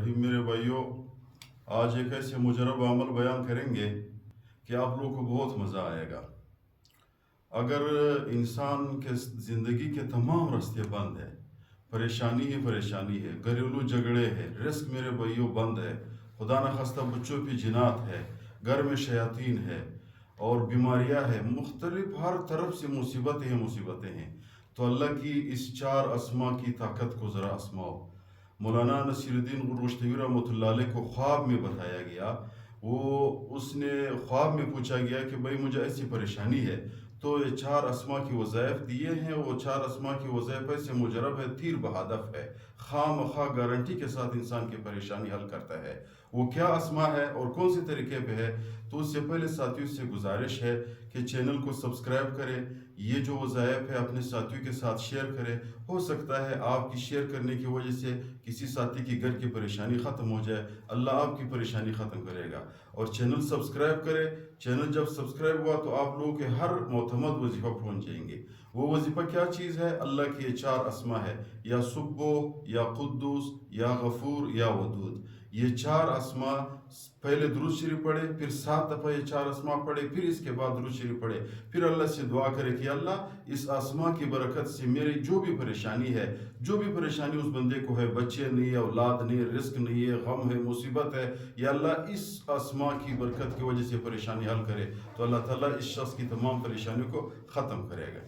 الرحیم میرے بھائیوں، آج ایک ایسے مجرب عمل بیان کریں گے کہ آپ لوگوں کو بہت مزہ آئے گا۔ اگر انسان کے زندگی کے تمام راستے بند ہیں، پریشانی ہی پریشانی ہے، گھریلو جھگڑے ہیں، رزق میرے بھائیوں بند ہے، خدا نخواستہ بچوں پہ جنات ہے، گھر میں شیاطین ہے اور بیماریاں ہیں، مختلف ہر طرف سے مصیبتیں ہیں، تو اللہ کی اس 4 اسماء کی طاقت کو ذرا آزماؤ۔ مولانا نصیر الدین گرگشتوی رحمۃ اللہ علیہ کو خواب میں بتایا گیا، اس نے خواب میں پوچھا گیا کہ بھائی مجھے ایسی پریشانی ہے، تو یہ 4 اسماء کی وظائف دیے ہیں۔ وہ 4 اسماء کی وظائف ایسے مجرب ہے، تیر بہدف ہے، خواہ مخواہ گارنٹی کے ساتھ انسان کی پریشانی حل کرتا ہے۔ وہ کیا اسماء ہے اور کون سے طریقے پہ ہے؟ تو اس سے پہلے ساتھیوں سے گزارش ہے کہ چینل کو سبسکرائب کریں، یہ جو وظائف ہے اپنے ساتھیوں کے ساتھ شیئر کریں۔ ہو سکتا ہے آپ کی شیئر کرنے کی وجہ سے کسی ساتھی کی گھر کی پریشانی ختم ہو جائے، اللہ آپ کی پریشانی ختم کرے گا۔ اور چینل سبسکرائب کرے۔ چینل جب سبسکرائب ہوا تو آپ لوگوں کے ہر معتمد وظیفہ پہنچ جائیں گے۔ وہ وظیفہ کیا چیز ہے؟ اللہ کی یہ 4 اسماء ہے، یا سبو، یا قدوس، یا غفور، یا ودود۔ یہ 4 اسماء، پہلے درود شریف پڑھے، پھر 7 دفعہ یہ 4 اسماء پڑھے، پھر اس کے بعد درود شریف پڑھے، پھر اللہ سے دعا کرے کہ اللہ اس اسماء کی برکت سے میری جو بھی پریشانی ہے، جو بھی پریشانی اس بندے کو ہے، بچے نہیں، اولاد نہیں، رزق نہیں ہے، غم ہے، مصیبت ہے، یا اللہ اس اسماء کی برکت کی وجہ سے پریشانی حل کرے، تو اللہ تعالیٰ اس شخص کی تمام پریشانیوں کو ختم کرے گا۔